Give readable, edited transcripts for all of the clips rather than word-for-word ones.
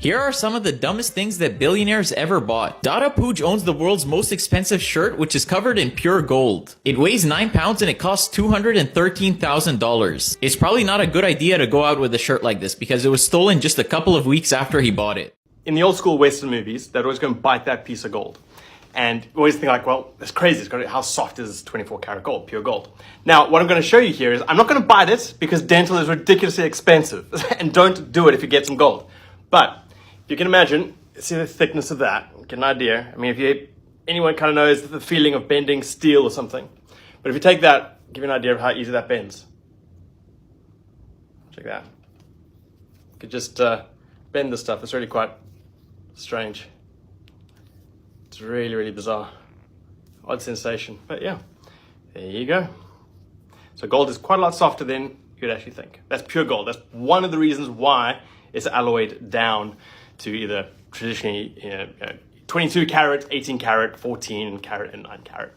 Here are some of the dumbest things that billionaires ever bought. Dada Pooch owns the world's most expensive shirt, which is covered in pure gold. It weighs 9 pounds and it costs $213,000. It's probably not a good idea to go out with a shirt like this because it was stolen just a couple of weeks after he bought it. In the old school Western movies, they'd always go and bite that piece of gold. And you always think like, well, that's crazy. How soft is 24 karat gold, pure gold? Now, what I'm going to show you here is I'm not going to bite it because dental is ridiculously expensive. And don't do it if you get some gold. But you can imagine, see the thickness of that, get an idea. I mean, anyone kind of knows the feeling of bending steel or something. But if you take that, give you an idea of how easy that bends. Check that. You could just bend this stuff. It's really quite strange. It's really, really bizarre. Odd sensation. But yeah, there you go. So gold is quite a lot softer than you'd actually think. That's pure gold. That's one of the reasons why it's alloyed down to either traditionally 22 karat, 18 karat, 14 karat, and 9 karat.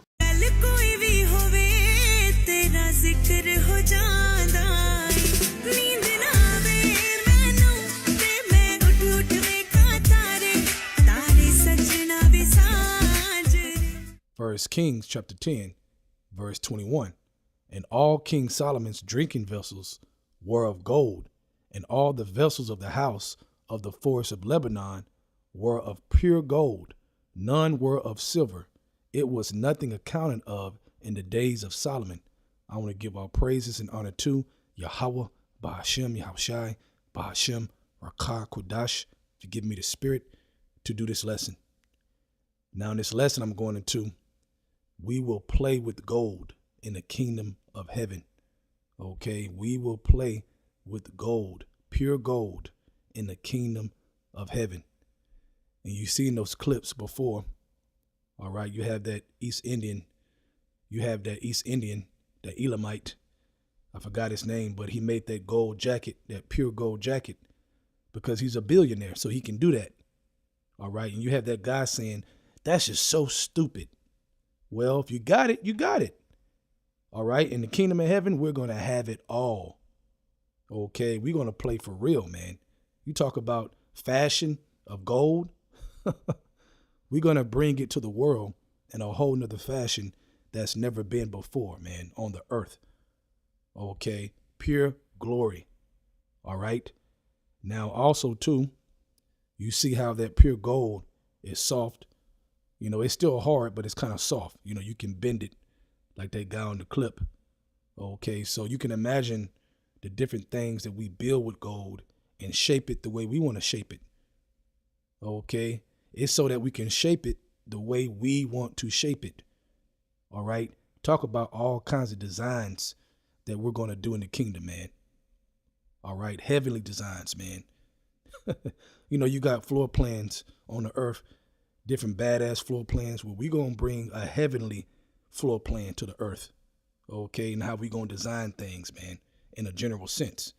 First Kings chapter 10, verse 21. And all King Solomon's drinking vessels were of gold, and all the vessels of the house of the forest of Lebanon were of pure gold. None were of silver. It was nothing accounted of in the days of Solomon. I want to give all praises and honor to Yahweh, Bahashem, Yahushai, Bahashem, Rakah, Kodash, to give me the spirit to do this lesson. Now in this lesson I'm going into, we will play with gold in the kingdom of heaven. Okay, we will play with gold, pure gold, in the kingdom of heaven. And you've seen those clips before. All right, you have that East Indian, that Elamite. I forgot his name, but he made that gold jacket, that pure gold jacket, because he's a billionaire, so he can do that. All right, and you have that guy saying, that's just so stupid. Well, if you got it, you got it. All right, in the kingdom of heaven, we're going to have it all. Okay, we're going to play for real, man. You talk about fashion of gold. We're going to bring it to the world in a whole nother fashion that's never been before, man, on the earth. Okay, pure glory. All right. Now, also, too, you see how that pure gold is soft. You know, it's still hard, but it's kind of soft. You know, you can bend it like that guy on the clip. Okay, so you can imagine the different things that we build with gold and shape it the way we want to shape it. Okay, it's so that we can shape it the way we want to shape it. All right, talk about all kinds of designs that we're going to do in the kingdom, man. All right, heavenly designs, man. You know, you got floor plans on the earth, different badass floor plans. Well, we're going to bring a heavenly floor plan to the earth. Okay, and how we going to design things, man, in a general sense.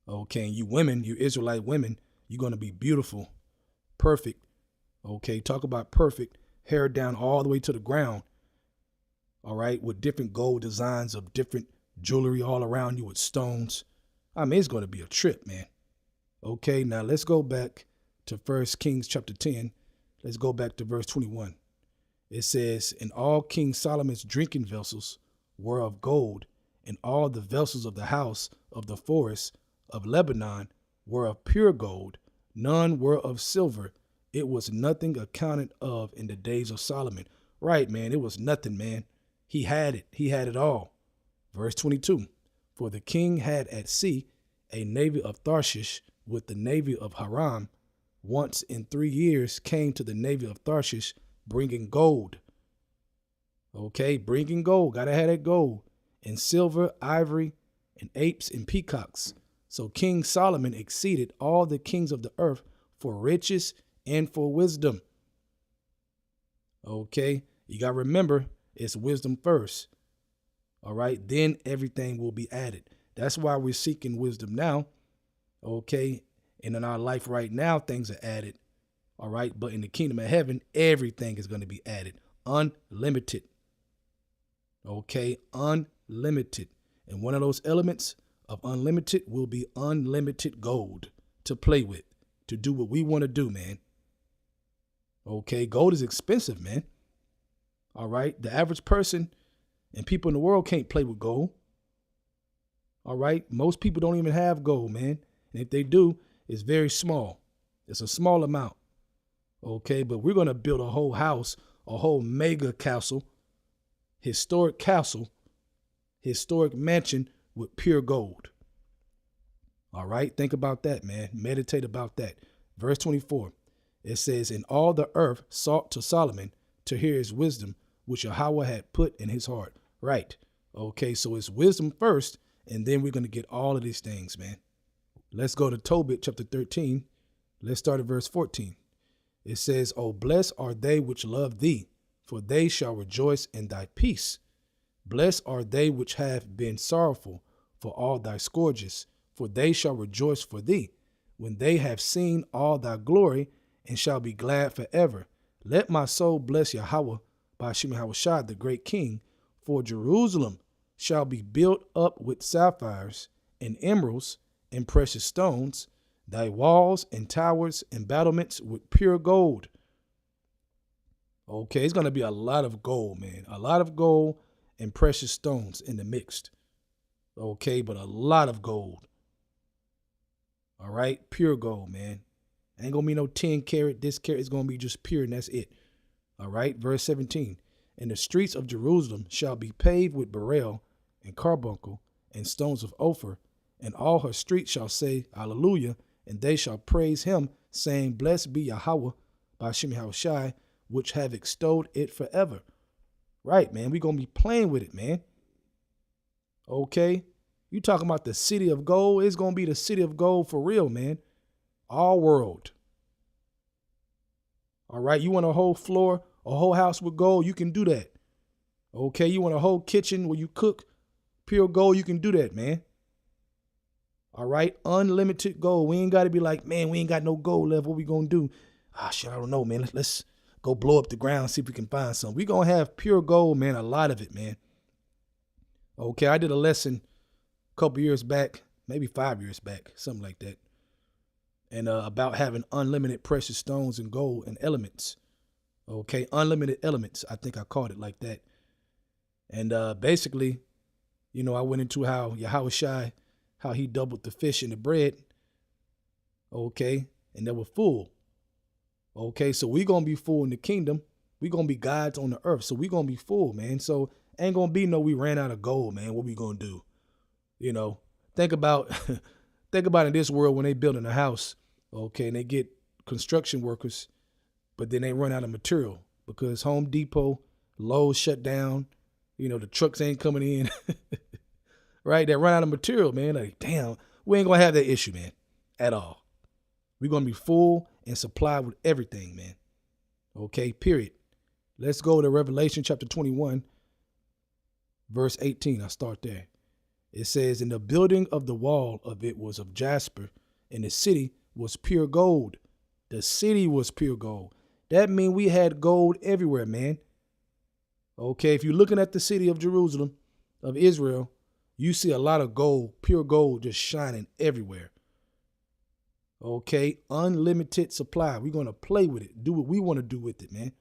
Okay, and you women, you Israelite women, you're going to be beautiful, perfect. Okay, talk about perfect, hair down all the way to the ground. All right, with different gold designs of different jewelry all around you with stones. I mean, it's going to be a trip, man. Okay, now let's go back to First Kings chapter 10. Let's go back to verse 21. It says, and all King Solomon's drinking vessels were of gold, and all the vessels of the house of the forest of Lebanon were of pure gold. None were of silver. It was nothing accounted of in the days of Solomon. Right, man. It was nothing, man. He had it. He had it all. Verse 22. For the king had at sea a navy of Tarshish with the navy of Haram. Once in 3 years came to the navy of Tarshish bringing gold. Okay, bringing gold. Gotta have that gold. And silver, ivory, and apes and peacocks. So King Solomon exceeded all the kings of the earth for riches and for wisdom. Okay, you gotta remember, it's wisdom first. All right, then everything will be added. That's why we're seeking wisdom now. Okay, and in our life right now, things are added. All right, but in the kingdom of heaven, everything is going to be added. Unlimited. Okay, unlimited. And one of those elements of unlimited will be unlimited gold to play with, to do what we want to do, man. Okay, gold is expensive, man. All right, the average person and people in the world can't play with gold. All right, most people don't even have gold, man. And if they do, it's very small. It's a small amount. Okay, but we're going to build a whole house, a whole mega castle, historic mansion with pure gold. All right, think about that, man. Meditate about that. Verse 24, it says, and all the earth sought to Solomon to hear his wisdom, which Yahweh had put in his heart. Right. Okay, so it's wisdom first, and then we're going to get all of these things, man. Let's go to Tobit chapter 13. Let's start at verse 14. It says, oh, blessed are they which love thee, for they shall rejoice in thy peace. Blessed are they which have been sorrowful for all thy scourges, for they shall rejoice for thee, when they have seen all thy glory, and shall be glad forever. Let my soul bless Yahweh, by Hashem Yahushua, the great King, for Jerusalem shall be built up with sapphires and emeralds and precious stones, thy walls and towers and battlements with pure gold. Okay, it's going to be a lot of gold, man. A lot of gold and precious stones in the mixed. Okay, but a lot of gold. All right, pure gold, man. Ain't going to be no 10 karat, this karat. It's going to be just pure, and that's it. All right, verse 17. And the streets of Jerusalem shall be paved with beryl and carbuncle and stones of Ophir, and all her streets shall say, Hallelujah, and they shall praise him, saying, Blessed be Yahweh, by Hashem Yahushai, which have extolled it forever. Right, man, we're going to be playing with it, man. Okay, you talking about the city of gold? It's going to be the city of gold for real, man. All world. All right, you want a whole floor, a whole house with gold? You can do that. Okay, you want a whole kitchen where you cook pure gold? You can do that, man. All right, unlimited gold. We ain't got to be like, man, we ain't got no gold left. What we going to do? Ah, shit, I don't know, man. Let's go blow up the ground, see if we can find some. We going to have pure gold, man, a lot of it, man. Okay, I did a lesson a couple years back, maybe 5 years back, something like that. And about having unlimited precious stones and gold and elements. Okay, unlimited elements. I think I called it like that. And basically, you know, I went into how Yahushai, how he doubled the fish and the bread. Okay, and they were full. Okay, so we're going to be full in the kingdom. We're going to be gods on the earth. So we're going to be full, man. So ain't going to be no we ran out of gold, man. What we going to do? You know, think about in this world when they building a house. Okay, and they get construction workers, but then they run out of material because Home Depot, Lowe's shut down. You know, the trucks ain't coming in. Right? They run out of material, man. Like, damn, we ain't going to have that issue, man, at all. We're going to be full and supplied with everything, man. Okay, period. Let's go to Revelation chapter 21, verse 18. I'll start there. It says, and the building of the wall of it was of jasper, and the city was pure gold. The city was pure gold. That means we had gold everywhere, man. Okay, if you're looking at the city of Jerusalem, of Israel, you see a lot of gold, pure gold, just shining everywhere. Okay, unlimited supply. We're going to play with it, do what we want to do with it, man.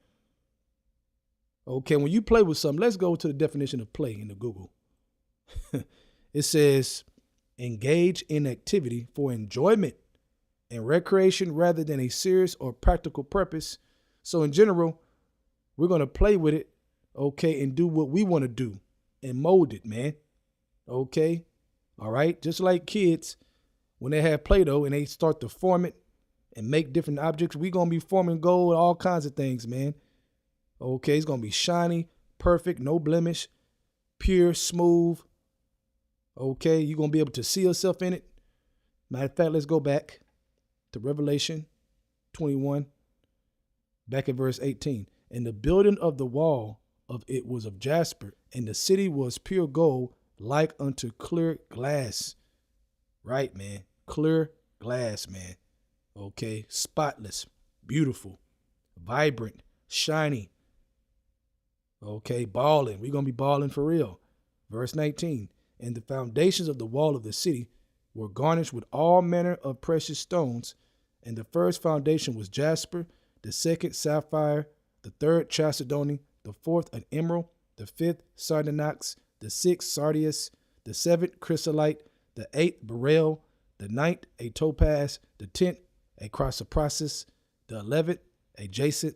Okay, when you play with something, let's go to the definition of play in the Google. It says, engage in activity for enjoyment and recreation rather than a serious or practical purpose. So in general, we're going to play with it, okay, and do what we want to do and mold it, man. Okay, all right, just like kids, when they have Play-Doh and they start to form it and make different objects, we're going to be forming gold, all kinds of things, man. Okay, it's going to be shiny, perfect, no blemish, pure, smooth. Okay, you're going to be able to see yourself in it. Matter of fact, let's go back to Revelation 21, back at verse 18. And the building of the wall of it was of jasper, and the city was pure gold, like unto clear glass. Right, man. Clear glass, man. Okay, spotless, beautiful, vibrant, shiny. Okay, balling. We're going to be balling for real. Verse 19. And the foundations of the wall of the city were garnished with all manner of precious stones, And the first foundation was jasper, the second sapphire, the third chalcedony, the fourth an emerald, the fifth sardonyx, the sixth sardius, the seventh chrysolite, the eighth beryl, the ninth a topaz, the 10th a chrysoprasus, the 11th a jacinth,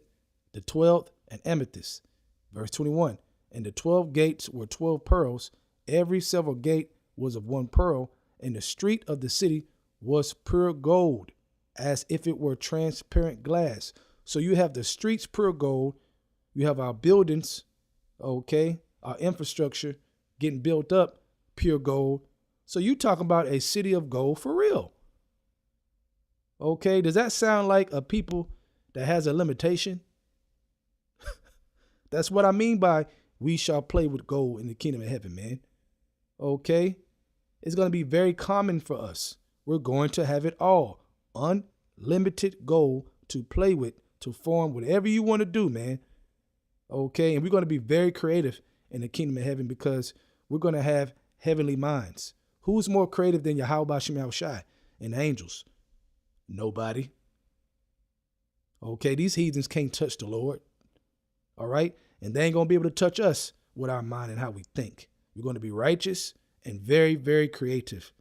the 12th an amethyst. Verse 21, and the 12 gates were 12 pearls. Every several gate was of one pearl, and the street of the city was pure gold, as if it were transparent glass. So you have the streets pure gold. You have our buildings, okay, our infrastructure getting built up pure gold. So you talking about a city of gold for real. Okay, does that sound like a people that has a limitation? That's what I mean by we shall play with gold in the kingdom of heaven, man. Okay, it's going to be very common for us. We're going to have it all. Unlimited gold to play with, to form whatever you want to do, man. Okay, and we're going to be very creative in the kingdom of heaven because we're going to have heavenly minds. Who's more creative than Yahweh Shem Yahushai and the angels? Nobody. Okay, these heathens can't touch the Lord. All right, and they ain't going to be able to touch us with our mind and how we think. We're going to be righteous and very, very creative.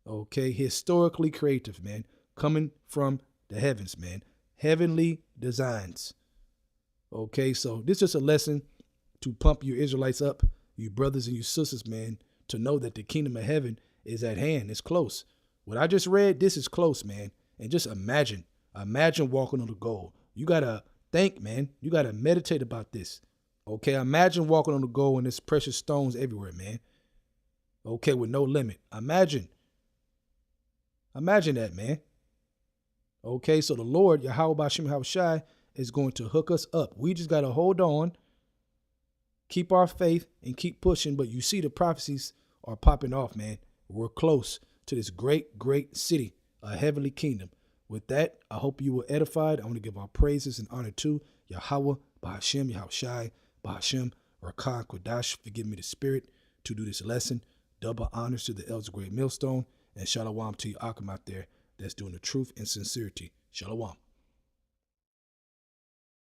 Okay, historically creative, man. Coming from the heavens, man. Heavenly designs. Okay, so this is a lesson to pump your Israelites up, you brothers and you sisters, man, to know that the kingdom of heaven is at hand. It's close. What I just read, this is close, man. And just imagine walking on the gold. You got to think, man. You got to meditate about this. Okay, imagine walking on the gold and there's precious stones everywhere, man. Okay, with no limit. Imagine that, man. Okay, so the Lord, Yahweh Shem Yahushai, is going to hook us up. We just got to hold on, keep our faith, and keep pushing. But you see the prophecies are popping off, man. We're close to this great, great city, a heavenly kingdom. With that, I hope you were edified. I want to give our praises and honor to Yahweh, Bahashem, Yahushai, Bahashem, Rakan, Kodash. Forgive me the spirit to do this lesson. Double honors to the elders of Great Millstone. And shalom to you, Akim out there that's doing the truth and sincerity. Shalom.